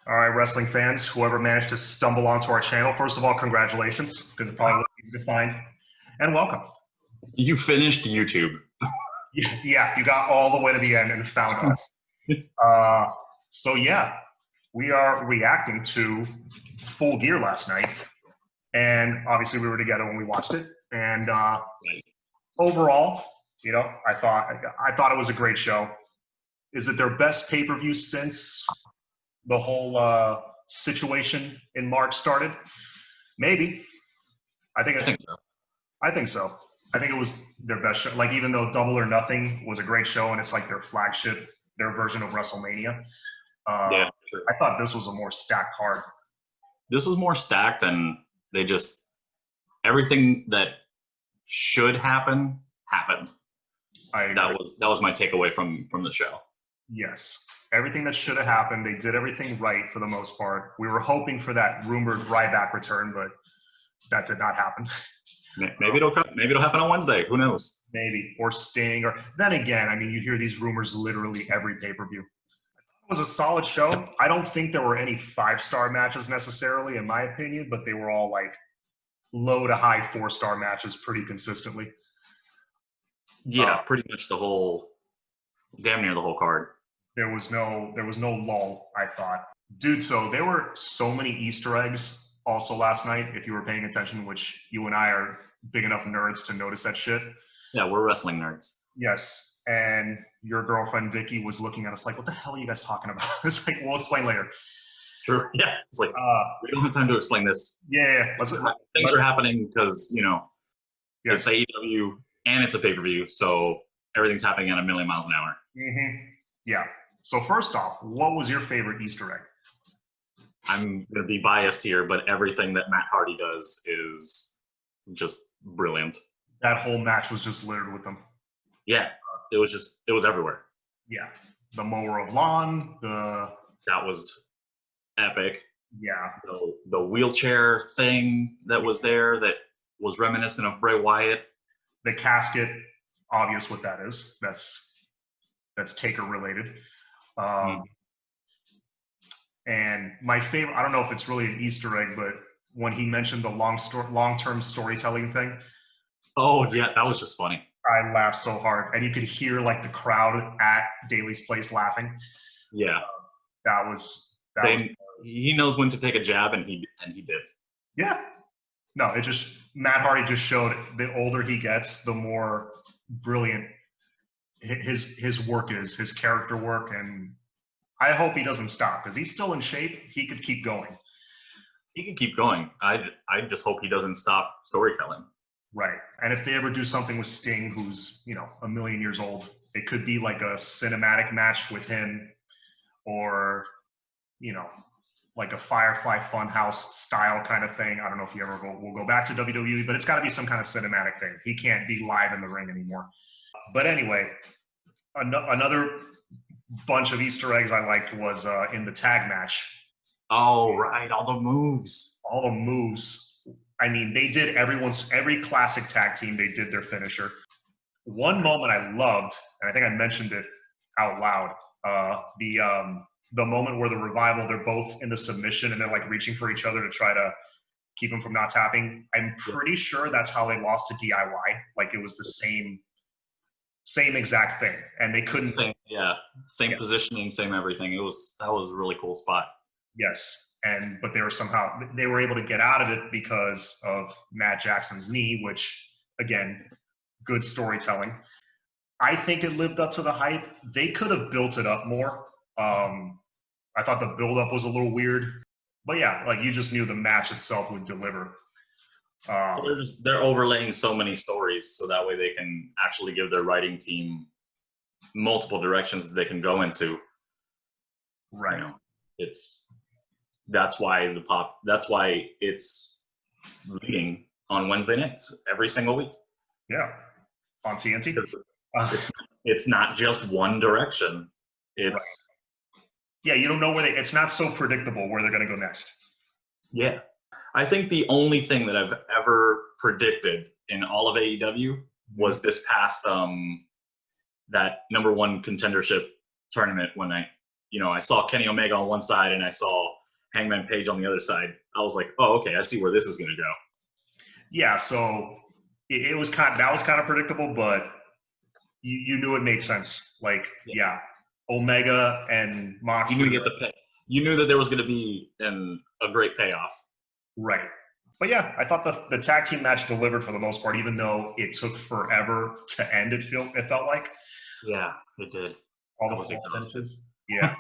All right, wrestling fans, whoever managed to stumble onto our channel, first of all, congratulations, because it probably wasn't easy to find, and welcome. You finished YouTube. Yeah, you got all the way to the end and found us. So yeah, we are reacting to Full Gear last night, and obviously we were together when we watched it. And overall, I thought it was a great show. Is it their best pay-per-view since the whole situation in March started? Maybe. I think so. I think so. I think it was their best show. Like, even though Double or Nothing was a great show and it's like their flagship, their version of WrestleMania, Yeah, sure. I thought this was a more stacked card. This was more stacked, and they just everything that should happen happened. That was my takeaway from the show. Yes, everything that should have happened, they did everything right for the most part. We were hoping for that rumored Ryback return, but that did not happen. Maybe it'll happen on Wednesday. Who knows? Maybe, or Sting, or then again, I mean, you hear these rumors literally every pay-per-view. It was a solid show. I don't think there were any 5-star matches necessarily, in my opinion, but they were all like low to high 4-star matches pretty consistently. Yeah, pretty much damn near the whole card. There was no lull, I thought. Dude, so there were so many Easter eggs also last night, if you were paying attention, which you and I are big enough nerds to notice that shit. Yeah, we're wrestling nerds. Yes, and your girlfriend Vicky was looking at us like, what the hell are you guys talking about? It's like, we'll explain later. Sure. Yeah, it's like, we don't have time to explain this. Yeah. Things are happening because, it's AEW and it's a pay-per-view, so everything's happening at a million miles an hour. Mm-hmm. Yeah. So first off, what was your favorite Easter egg? I'm going to be biased here, but everything that Matt Hardy does is just brilliant. That whole match was just littered with them. Yeah, it was everywhere. Yeah. The mower of lawn, that was epic. Yeah. The wheelchair thing that was there that was reminiscent of Bray Wyatt. The casket, obvious what that is. That's Taker related. And my favorite, I don't know if it's really an Easter egg, but when he mentioned the long-term storytelling thing. Oh, yeah, that was just funny. I laughed so hard. And you could hear like the crowd at Daly's place laughing. Yeah. He knows when to take a jab, and he did. Yeah. No, Matt Hardy just showed the older he gets, the more brilliant his work is, his character work, and I hope he doesn't stop because he's still in shape. He could keep going. He can keep going. I just hope he doesn't stop storytelling. Right. And if they ever do something with Sting, who's, a million years old, it could be like a cinematic match with him or, like a Firefly Funhouse style kind of thing. I don't know if he ever will go back to WWE, but it's got to be some kind of cinematic thing. He can't be live in the ring anymore. But anyway, another bunch of Easter eggs I liked was in the tag match. Oh, right. All the moves. I mean, they did every classic tag team, they did their finisher. One moment I loved, and I think I mentioned it out loud, the moment where the Revival, they're both in the submission and they're like reaching for each other to try to keep them from not tapping. I'm pretty sure that's how they lost to DIY. Like, it was the same exact thing, and they couldn't. Same positioning, same everything. That was a really cool spot. Yes, but they were able to get out of it because of Matt Jackson's knee, which, again, good storytelling. I think it lived up to the hype. They could have built it up more. I thought the build-up was a little weird, but yeah, like, you just knew the match itself would deliver. They're overlaying so many stories, so that way they can actually give their writing team multiple directions that they can go into. Right. That's why it's leading on Wednesday nights every single week. Yeah, on TNT. It's not just one direction. It's you don't know it's not so predictable where they're going to go next. Yeah. I think the only thing that I've ever predicted in all of AEW was this past that number one contendership tournament when I saw Kenny Omega on one side and I saw Hangman Page on the other side. I was like, oh, okay, I see where this is going to go. Yeah, so it was that was kind of predictable, but you knew it made sense. Like, yeah, Omega and Moxley. You knew that there was going to be a great payoff. Right. But yeah, I thought the tag team match delivered for the most part, even though it took forever to end. It felt like. Yeah, it did. All the false finishes. Yeah.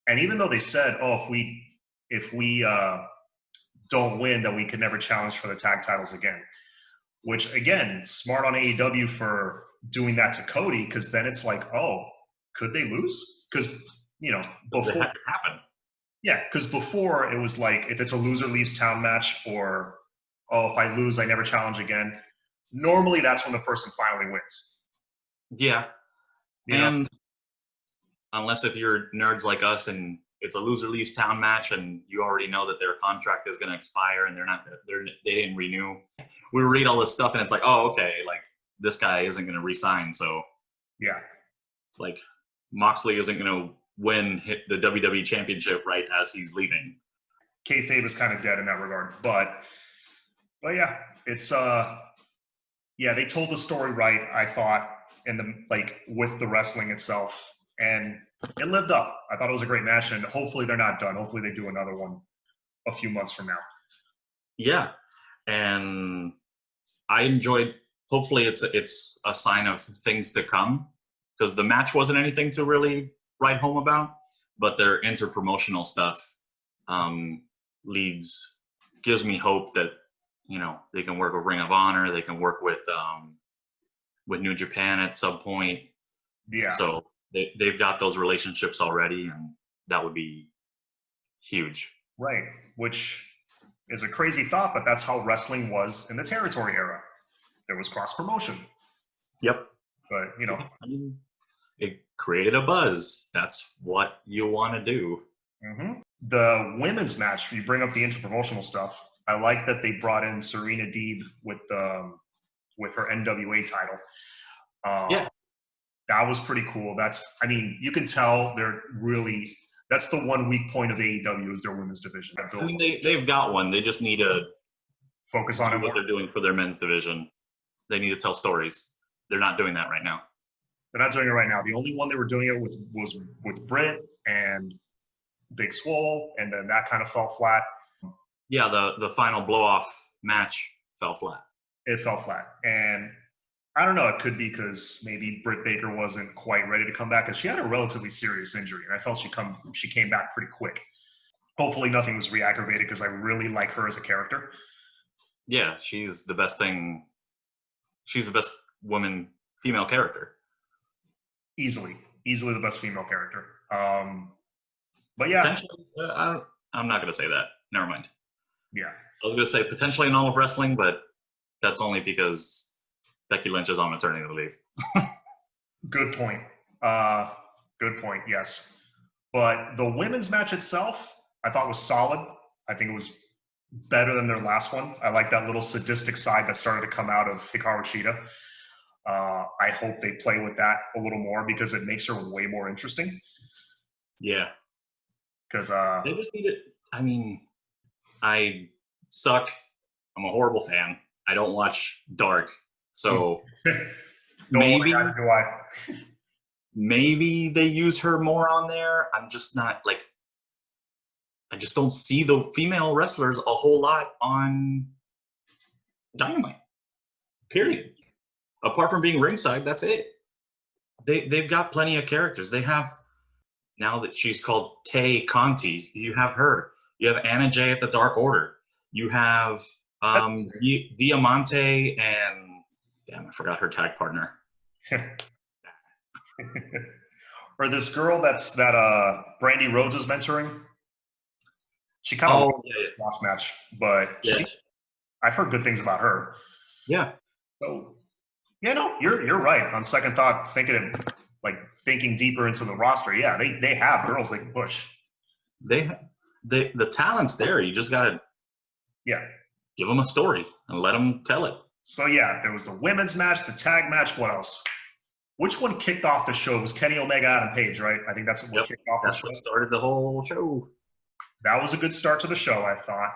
And even though they said, oh, if we don't win, then we could never challenge for the tag titles again. Which again, smart on AEW for doing that to Cody, because then it's like, oh, could they lose? Because before it happened. Yeah, because before it was like, if it's a loser leaves town match, or, oh, if I lose, I never challenge again. Normally, that's when the person finally wins. Yeah. And unless if you're nerds like us and it's a loser leaves town match and you already know that their contract is going to expire and they didn't renew. We read all this stuff and it's like, oh, okay, like this guy isn't going to re-sign. So yeah, like Moxley isn't going to win the WWE Championship right as he's leaving. Kayfabe is kind of dead in that regard, but yeah, it's they told the story right, I thought, with the wrestling itself, and it lived up. I thought it was a great match, and hopefully they're not done. Hopefully they do another one a few months from now. Yeah, and I enjoyed. Hopefully it's a sign of things to come, because the match wasn't anything to really write home about, but their interpromotional stuff gives me hope that they can work with Ring of Honor, they can work with New Japan at some point. Yeah. So they've got those relationships already, and that would be huge. Right, which is a crazy thought, but that's how wrestling was in the territory era. There was cross promotion. Yep. But I mean, it created a buzz. That's what you want to do. Mm-hmm. The women's match, you bring up the interpromotional stuff. I like that they brought in Serena Deeb with her NWA title. That was pretty cool. You can tell that's the one weak point of AEW is their women's division. I mean, they've got one. They just need to focus on what they're doing for their men's division. They need to tell stories. They're not doing that right now. They're not doing it right now. The only one they were doing it with was with Britt and Big Swole, and then that kind of fell flat. Yeah, the final blow-off match fell flat. It fell flat. And I don't know, it could be because maybe Britt Baker wasn't quite ready to come back, because she had a relatively serious injury, and I felt she came back pretty quick. Hopefully nothing was re-aggravated, because I really like her as a character. Yeah, she's the best thing. She's the best female character. Easily the best female character. But yeah. Potentially, I'm not going to say that. Never mind. Yeah. I was going to say potentially in all of wrestling, but that's only because Becky Lynch is on maternity leave. Good point. Yes. But the women's match itself, I thought was solid. I think it was better than their last one. I like that little sadistic side that started to come out of Hikaru Shida. I hope they play with that a little more, because it makes her way more interesting. Yeah. Because they just need it. I mean, I suck. I'm a horrible fan. I don't watch Dark, so maybe they use her more on there. I'm just not like. I just don't see the female wrestlers a whole lot on Dynamite. Period. Apart from being ringside, that's it. They've got plenty of characters. They have, now that she's called Tay Conti, you have her. You have Anna Jay at the Dark Order. You have Diamante and, damn, I forgot her tag partner. Or this girl that Brandy Rhodes is mentoring. She kind of won this squash match, but I've heard good things about her. Yeah. So, you're right. On second thought, thinking deeper into the roster, yeah, they have girls they can push. The talent's there. You just gotta give them a story and let them tell it. So there was the women's match, the tag match. What else? Which one kicked off the show? It was Kenny Omega, Adam Page, right? I think that's what kicked off. That's what started the whole show. That was a good start to the show, I thought.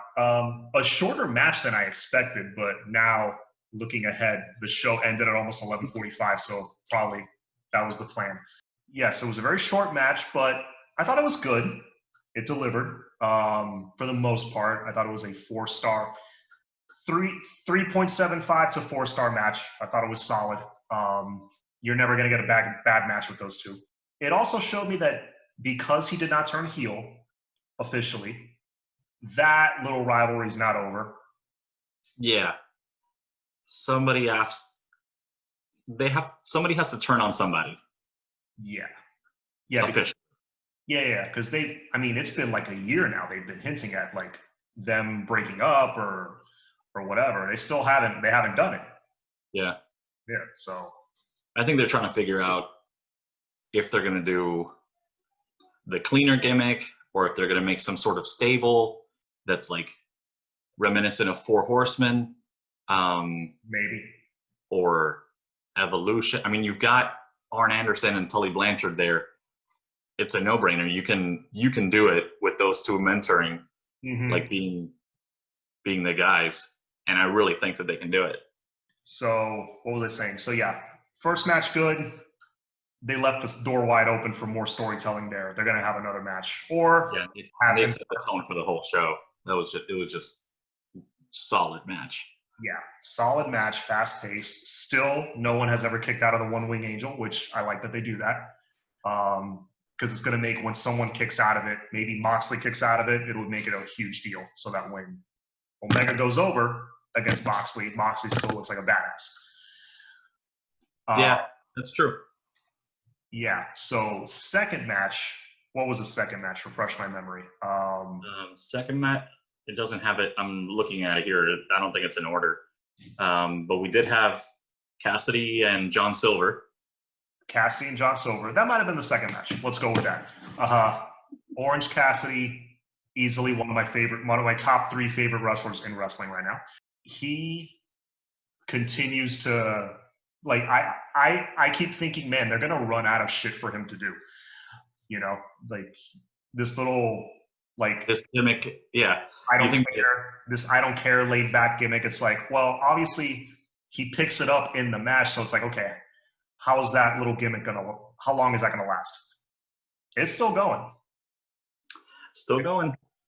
A shorter match than I expected, but now looking ahead, the show ended at almost 11:45, so probably that was the plan. Yes, it was a very short match, but I thought it was good. It delivered for the most part. I thought it was a 4-star, 3.75 to 4-star match. I thought it was solid. You're never going to get a bad match with those two. It also showed me that because he did not turn heel officially, that little rivalry is not over. Yeah. Somebody has to turn on somebody. Yeah. Officially. Yeah. Because it's been like a year now. They've been hinting at like them breaking up or whatever. They haven't done it. Yeah. Yeah. So I think they're trying to figure out if they're going to do the cleaner gimmick or if they're going to make some sort of stable that's like reminiscent of Four Horsemen. Maybe. Or Evolution. I mean, you've got Arn Anderson and Tully Blanchard there. It's a no-brainer. You can do it with those two mentoring, like being the guys. And I really think that they can do it. So what was I saying? So yeah, first match good. They left the door wide open for more storytelling there. They're going to have another match, or they set the tone for the whole show. It was just solid match. Yeah, solid match, fast paced. Still, no one has ever kicked out of the One Wing Angel, which I like that they do that. Because it's going to make when someone kicks out of it, maybe Moxley kicks out of it, it would make it a huge deal. So that when Omega goes over against Moxley still looks like a badass. Yeah, that's true. Yeah. So second match. What was the second match? Refresh my memory. Second match. It doesn't have it. I'm looking at it here. I don't think it's in order. But we did have Cassidy and John Silver. That might have been the second match. Let's go with that. Orange Cassidy, easily one of my top 3 favorite wrestlers in wrestling right now. He continues to like. I keep thinking, man, they're gonna run out of shit for him to do. You know, like this little. Like this gimmick, yeah. I don't care laid back gimmick. It's like, well, obviously he picks it up in the match, so it's like, okay, how's that little gimmick how long is that gonna last? It's still going.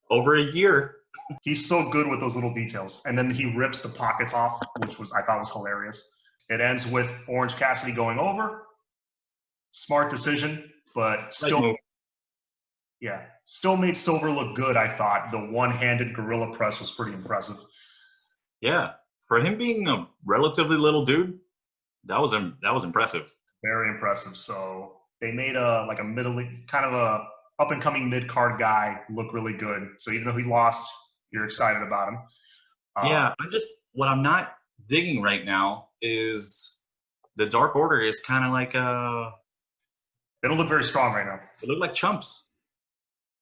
Over a year. He's so good with those little details. And then he rips the pockets off, which I thought was hilarious. It ends with Orange Cassidy going over. Smart decision, but still. Yeah, still made Silver look good, I thought. The one-handed gorilla press was pretty impressive. Yeah, for him being a relatively little dude, that was impressive. Very impressive. So they made a kind of a up-and-coming mid-card guy look really good. So even though he lost, you're excited about him. Yeah, what I'm not digging right now is the Dark Order is kind of like they don't look very strong right now. They look like chumps.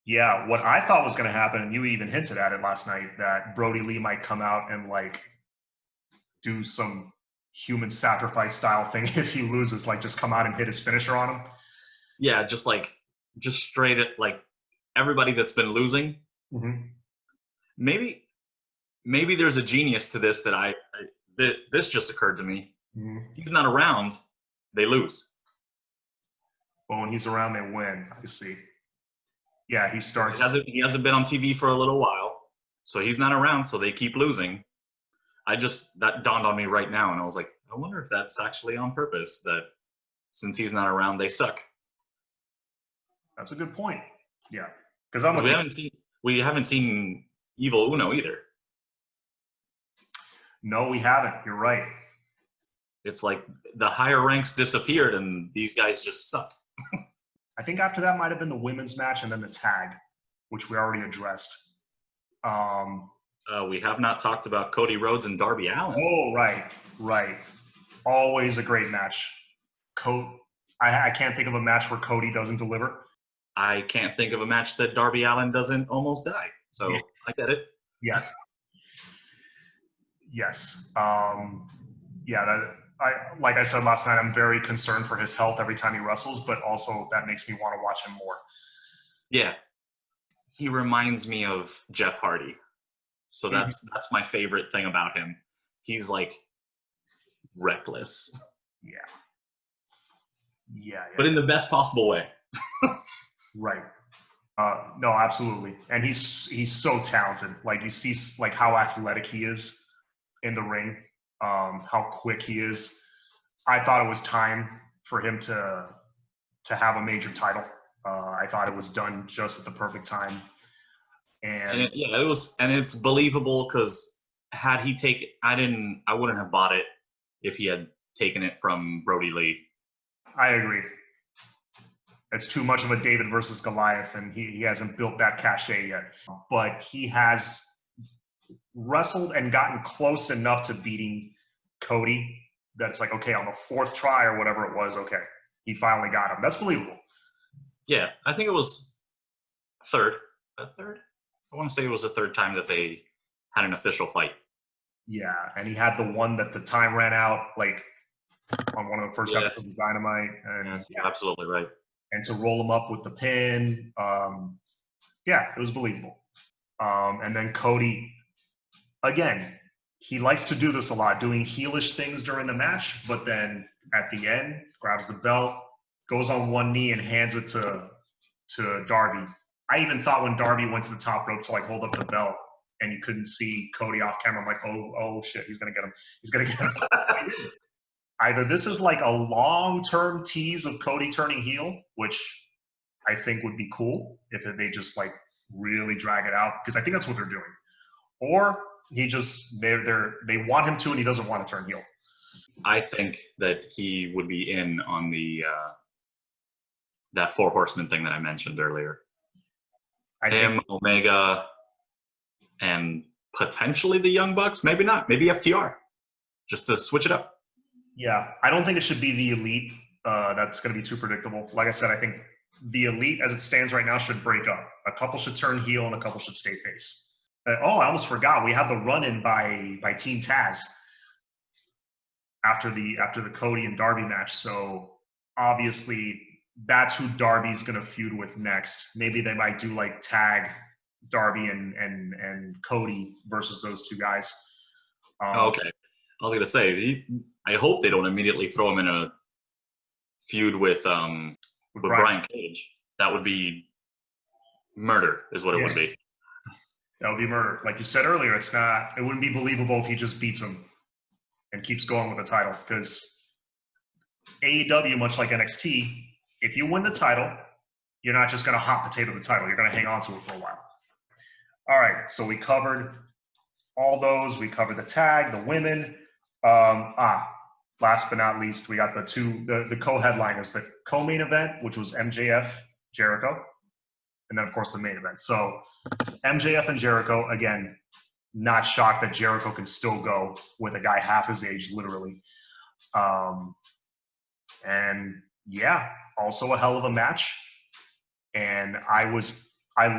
Yeah, what I thought was going to happen, and you even hinted at it last night, that Brody Lee might come out and like do some human sacrifice style thing if he loses, like just come out and hit his finisher on him. Yeah, just straight at like everybody that's been losing. Mm-hmm. Maybe there's a genius to this that this just occurred to me. Mm-hmm. He's not around, they lose. Well, when he's around, they win. I see. Yeah, he starts. He hasn't been on TV for a little while, so he's not around. So they keep losing. That dawned on me right now, and I was like, I wonder if that's actually on purpose. That since he's not around, they suck. That's a good point. Yeah, because we haven't seen Evil Uno either. No, we haven't. You're right. It's like the higher ranks disappeared, and these guys just suck. I think after that might have been the women's match and then the tag, which we already addressed. We have not talked about Cody Rhodes and Darby Allin. Oh, right. Always a great match. I can't think of a match where Cody doesn't deliver. I can't think of a match that Darby Allin doesn't almost die. So I get it. Yes. Like I said last night, I'm very concerned for his health every time he wrestles, but also that makes me want to watch him more. Yeah. he reminds me of Jeff Hardy. So Mhm. that's my favorite thing about him. He's like reckless, Yeah. Yeah. but in the best possible way. Right. No, absolutely. And he's so talented. Like you see, like how athletic he is in the ring, how quick he is. I thought it was time for him to have a major title. I thought it was done just at the perfect time. And And it was, and it's believable because had he taken, I wouldn't have bought it if he had taken it from Brody Lee. I agree. It's too much of a David versus Goliath, and he hasn't built that cachet yet. But he has wrestled and gotten close enough to beating Cody that it's like, okay, on the fourth try or whatever it was, okay, he finally got him. That's believable. Yeah, I think it was third. A third? I want to say it was the third time that they had an official fight. Yeah, and he had the one that the time ran out, like on one of the first episodes of Dynamite. And yes, you're absolutely right. And to roll him up with the pin, yeah, it was believable. And then Cody, again, he likes to do this a lot, doing heelish things during the match, but then at the end, grabs the belt, goes on one knee and hands it to Darby. I even thought when Darby went to the top rope to like hold up the belt and you couldn't see Cody off camera, I'm like, oh shit, he's gonna get him. He's gonna get him. Either this is like a long-term tease of Cody turning heel, which I think would be cool if they just like really drag it out, because I think that's what they're doing. Or he just they want him to and he doesn't want to turn heel. I think that he would be in on the that Four Horsemen thing that I mentioned earlier. Him, Omega, and potentially the Young Bucks. Maybe not. Maybe FTR. Just to switch it up. Yeah, I don't think it should be the Elite. That's going to be too predictable. Like I said, I think the Elite, as it stands right now, should break up. A couple should turn heel and a couple should stay face. I almost forgot. We had the run-in by Team Taz after the Cody and Darby match. So obviously, that's who Darby's going to feud with next. Maybe they might do like tag Darby and Cody versus those two guys. Okay. I was going to say, I hope they don't immediately throw him in a feud with Brian Cage. That would be murder, is what it would be. That would be murder. Like you said earlier, it wouldn't be believable if he just beats him and keeps going with the title. Because AEW, much like NXT, if you win the title, you're not just going to hot potato the title. You're going to hang on to it for a while. All right, so we covered all those. We covered the tag, the women. Last but not least, we got the co-headliners, the co-main event, which was MJF, Jericho, and then, of course, the main event. So MJF and Jericho, again, not shocked that Jericho can still go with a guy half his age, literally. And, yeah, also a hell of a match. And I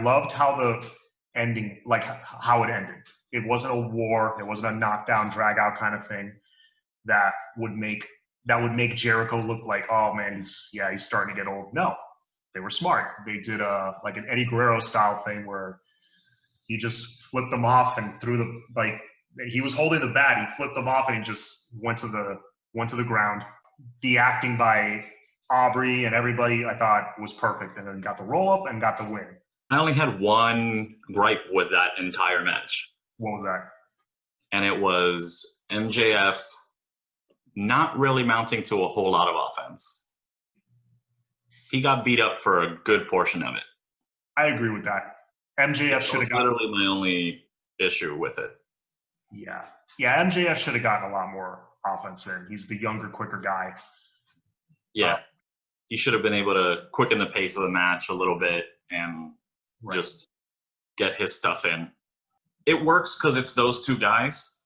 loved how the ending, like how it ended. It wasn't a war. It wasn't a knockdown, drag-out kind of thing that would make Jericho look like, oh man, he's starting to get old. No, they were smart. They did like an Eddie Guerrero style thing where he just flipped them off and threw he was holding the bat. He flipped them off and he just went to the ground. The acting by Aubrey and everybody, I thought, was perfect, and then got the roll up and got the win. I only had one gripe with that entire match. What was that? And it was MJF not really mounting to a whole lot of offense. He got beat up for a good portion of it. I agree with that. MJF should have gotten... literally my only issue with it. Yeah, MJF should have gotten a lot more offense in. He's the younger, quicker guy. Yeah, he should have been able to quicken the pace of the match a little bit and just get his stuff in. It works because it's those two guys,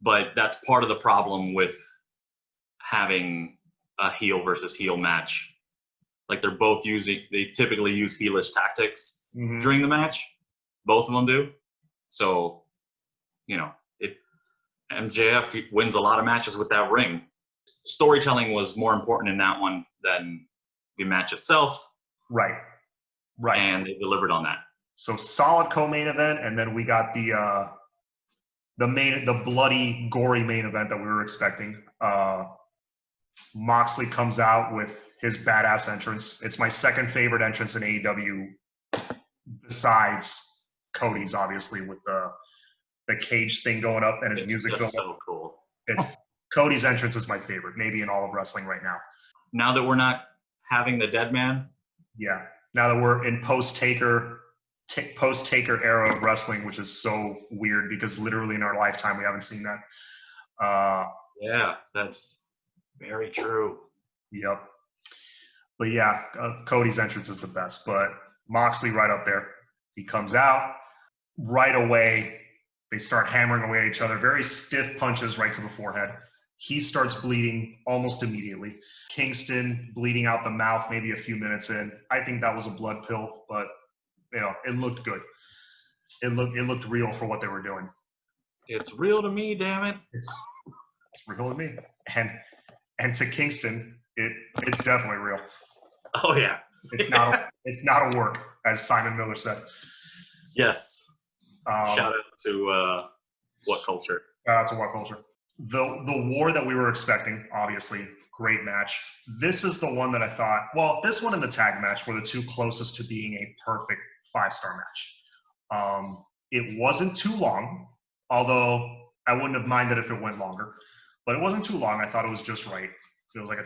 but that's part of the problem with having a heel versus heel match. Like they typically use heelish tactics during the match. Both of them do. So, MJF wins a lot of matches with that ring. Storytelling was more important in that one than the match itself. Right. And they delivered on that. So solid co-main event, and then we got the bloody, gory main event that we were expecting. Moxley comes out with his badass entrance. It's my second favorite entrance in AEW, besides Cody's, obviously, with the cage thing going up and his music just going up. so cool. It's Cody's entrance is my favorite, maybe in all of wrestling right now. Now that we're not having the dead man. Yeah. Now that we're in post-Taker era of wrestling, which is so weird because literally in our lifetime we haven't seen that. Yeah, that's very true. Yep. But yeah, Cody's entrance is the best. But Moxley right up there. He comes out right away. They start hammering away at each other. Very stiff punches right to the forehead. He starts bleeding almost immediately. Kingston bleeding out the mouth maybe a few minutes in. I think that was a blood pill, but it looked good. It looked real for what they were doing. It's real to me, damn it. It's real to me. And to Kingston, it's definitely real. Oh yeah. It's not a work, as Simon Miller said. Yes. Shout out to What Culture. Shout out to What Culture. The war that we were expecting, obviously, great match. This is the one that I thought, well, this one and the tag match were the two closest to being a perfect 5-star match. It wasn't too long, although I wouldn't have minded if it went longer. But it wasn't too long. I thought it was just right. It was like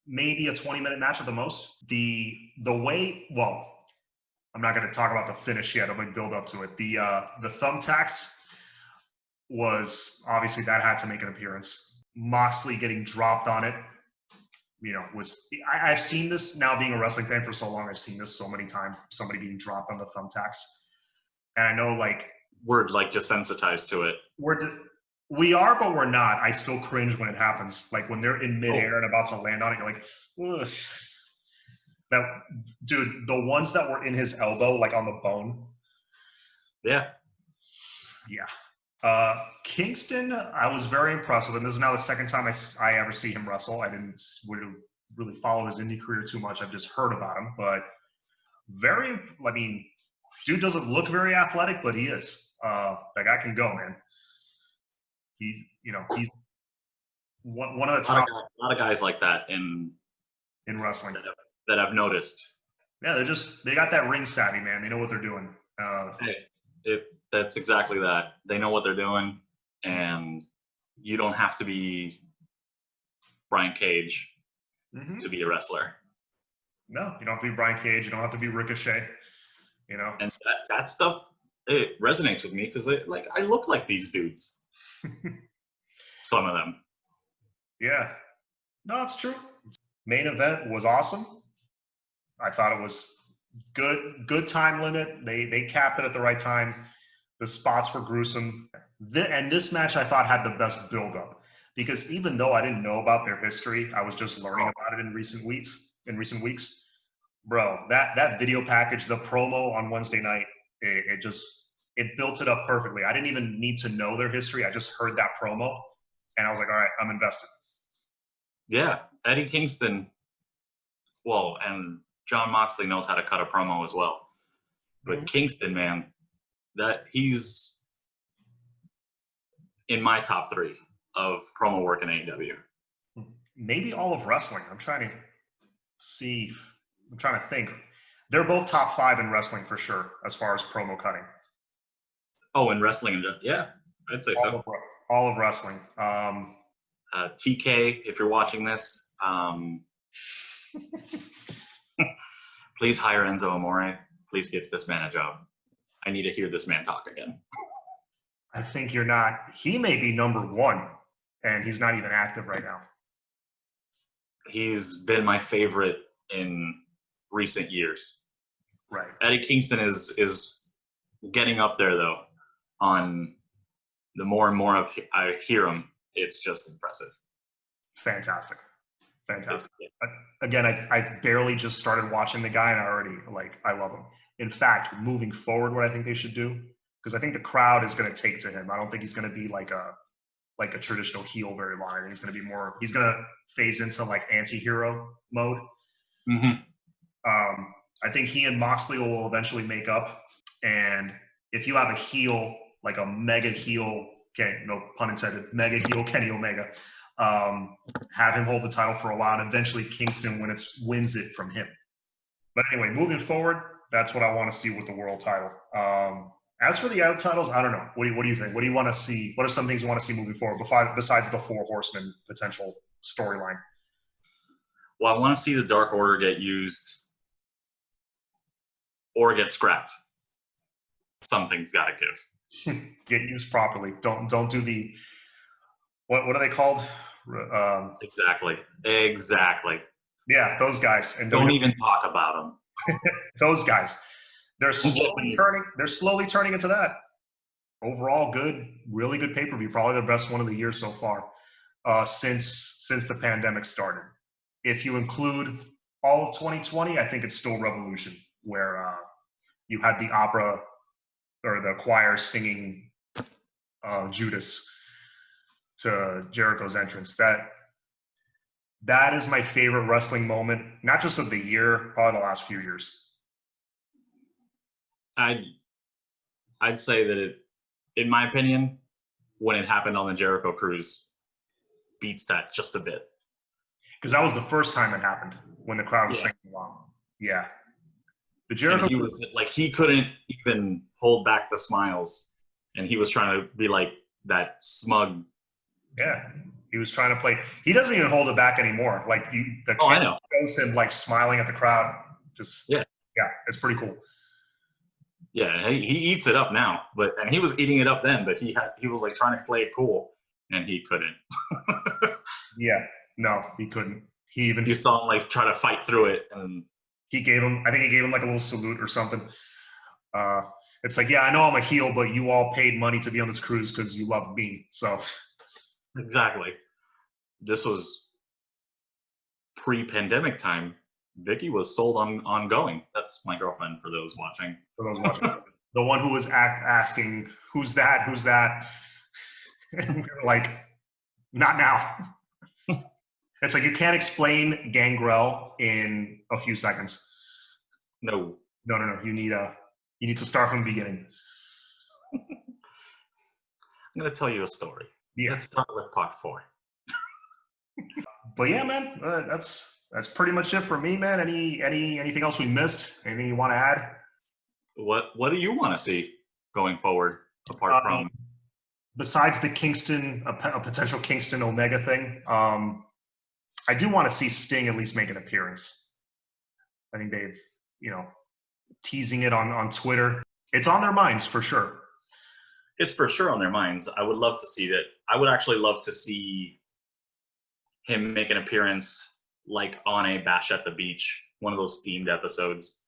maybe a 20-minute match at the most. The way, well, I'm not going to talk about the finish yet. I'm going to build up to it. The thumbtacks was obviously that had to make an appearance. Moxley getting dropped on it, I've seen this now being a wrestling fan for so long. I've seen this so many times. Somebody being dropped on the thumbtacks, and I know we're desensitized to it. We are, but we're not. I still cringe when it happens. Like when they're in midair and about to land on it, you're like, ugh. That dude, the ones that were in his elbow, like on the bone. Yeah. Yeah. Kingston, I was very impressed with him. This is now the second time I ever see him wrestle. I didn't really follow his indie career too much. I've just heard about him, but dude doesn't look very athletic, but he is. That guy can go, man. He's one of the top. A lot of guys like that in wrestling that I've noticed. Yeah, they got that ring savvy, man. They know what they're doing. That's exactly that. They know what they're doing, and you don't have to be Brian Cage to be a wrestler. No, you don't have to be Brian Cage. You don't have to be Ricochet. And that stuff, it resonates with me because I look like these dudes. Some of them. Yeah. No, it's true. Main event was awesome. I thought it was good time limit. They capped it at the right time. The spots were gruesome. And this match I thought had the best build-up because even though I didn't know about their history, I was just learning about it in recent weeks. Bro, that video package, the promo on Wednesday night, it built it up perfectly. I didn't even need to know their history. I just heard that promo, and I was like, all right, I'm invested. Yeah, Eddie Kingston, and John Moxley knows how to cut a promo as well. But Kingston, man, that he's in my top 3 of promo work in AEW. Maybe all of wrestling. I'm trying to think. They're both top 5 in wrestling for sure, as far as promo cutting. Oh, in wrestling, yeah, I'd say so. All of wrestling. TK, if you're watching this, please hire Enzo Amore. Please give this man a job. I need to hear this man talk again. I think you're not. He may be number 1, and he's not even active right now. He's been my favorite in recent years. Right. Eddie Kingston is getting up there, though. On the more and more I hear him, it's just impressive. Fantastic. Again, I barely just started watching the guy, and I already I love him. In fact, moving forward, what I think they should do, because I think the crowd is going to take to him. I don't think he's going to be like a traditional heel very long. I think he's going to be more. He's going to phase into anti-hero mode. I think he and Moxley will eventually make up. And if you have a heel, like a mega heel, no pun intended, mega heel Kenny Omega, have him hold the title for a while, and eventually Kingston wins it from him. But anyway, moving forward, that's what I want to see with the world title. As for the out titles, I don't know. What do you think? What do you want to see? What are some things you want to see moving forward besides the Four Horsemen potential storyline? Well, I want to see the Dark Order get used or get scrapped. Something's got to give. Get used properly. Don't do the what are they called? Exactly. Yeah, those guys. And don't even talk about them. Those guys. They're slowly turning into that. Overall, really good pay-per-view. Probably the best one of the year so far since the pandemic started. If you include all of 2020, I think it's still Revolution, where you had the opera or the choir singing Judas to Jericho's entrance. That is my favorite wrestling moment, not just of the year, probably the last few years. I'd say that it, in my opinion, when it happened on the Jericho Cruise, beats that just a bit. Because that was the first time it happened, when the crowd was singing along. Yeah. The Jericho Cruise, was like, he couldn't even hold back the smiles, and he was trying to be like that smug. Yeah. He was trying to play. He doesn't even hold it back anymore. Like the camera shows him like smiling at the crowd. Yeah, it's pretty cool. Yeah, he eats it up now, and he was eating it up then, but he was like trying to play it cool, and he couldn't. Yeah, no, he couldn't. You saw him like try to fight through it, and I think he gave him like a little salute or something. It's like, yeah, I know I'm a heel, but you all paid money to be on this cruise because you love me. So exactly. This was pre-pandemic time. Vicky was sold on going. That's my girlfriend, for those watching. The one who was asking, who's that? Who's that? And we were like, not now. It's like, you can't explain Gangrel in a few seconds. No. You need to start from the beginning. I'm going to tell you a story. Yeah. Let's start with part 4. But yeah, man, that's pretty much it for me, man. Anything else we missed? Anything you want to add? What do you want to see going forward, apart from besides the Kingston, a potential Kingston Omega thing? I do want to see Sting at least make an appearance. I think they've, teasing it on Twitter. It's on their minds for sure. It's for sure on their minds. I would love to see that. I would actually love to see him make an appearance like on a Bash at the Beach, one of those themed episodes.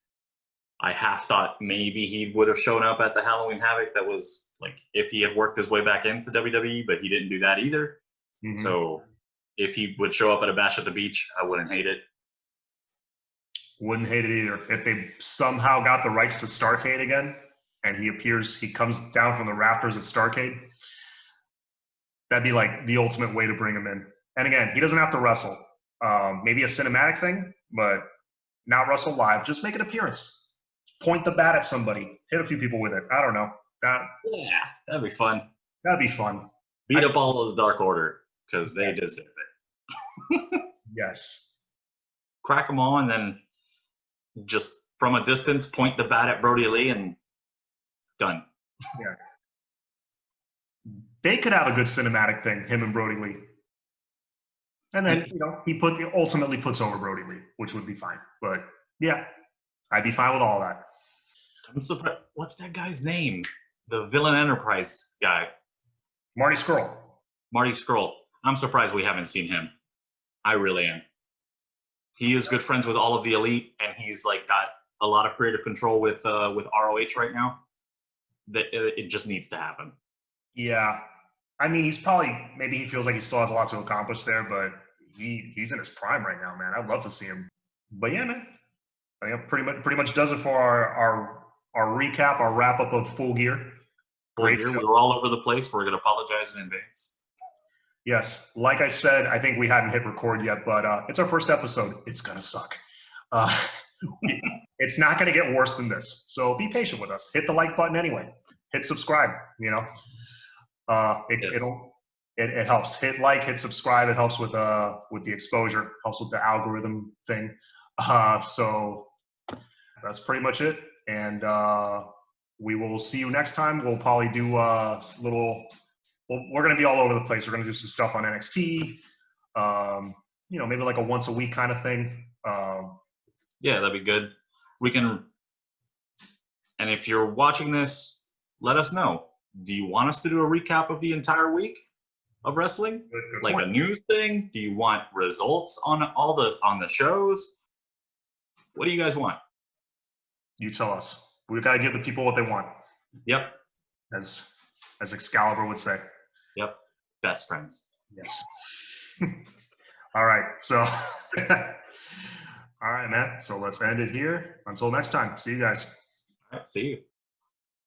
I half thought maybe he would have shown up at the Halloween Havoc. That was like if he had worked his way back into WWE, but he didn't do that either. Mm-hmm. So if he would show up at a Bash at the Beach, I wouldn't hate it. Wouldn't hate it either. If they somehow got the rights to Starrcade again, and he comes down from the rafters at Starrcade, that'd be like the ultimate way to bring him in. And again, he doesn't have to wrestle. Maybe a cinematic thing, but not wrestle live. Just make an appearance. Point the bat at somebody. Hit a few people with it. I don't know. Yeah, that'd be fun. That'd be fun. Beat up all of the Dark Order, because they deserve it. Yes. Crack them all, and then just from a distance, point the bat at Brody Lee, and done. Yeah. They could have a good cinematic thing, him and Brody Lee. And then, he ultimately puts over Brody Lee, which would be fine. But yeah, I'd be fine with all that. I'm surprised. What's that guy's name? The Villain Enterprise guy. Marty Scurll. Marty Scurll. I'm surprised we haven't seen him. I really am. He is good friends with all of the Elite, and he's like got a lot of creative control with ROH right now. That it just needs to happen. Yeah. I mean, maybe he feels like he still has a lot to accomplish there, but he's in his prime right now, man. I'd love to see him. But yeah, man, I think pretty much does it for our recap, our wrap up of Full Gear. Great. We were all over the place. We're going to apologize in advance. Yes, like I said, I think we hadn't hit record yet, but it's our first episode. It's gonna suck. It's not going to get worse than this. So be patient with us. Hit the like button anyway. Hit subscribe. You know, Yes. it helps. Hit like, hit subscribe. It helps with the exposure. Helps with the algorithm thing. So that's pretty much it. And we will see you next time. We'll probably do little. Well, we're going to be all over the place. We're going to do some stuff on NXT. You know, maybe like a once a week kind of thing. Yeah, that'd be good. We can. And if you're watching this, let us know. Do you want us to do a recap of the entire week of wrestling? Good Like point. a news thing? Do you want results on the shows? What do you guys want? You tell us. We've got to give the people what they want, Yep. as Excalibur would say. Yep. Best friends. Yes. All right. So, all right, man. So let's end it here. Until next time. See you guys. All right, see you.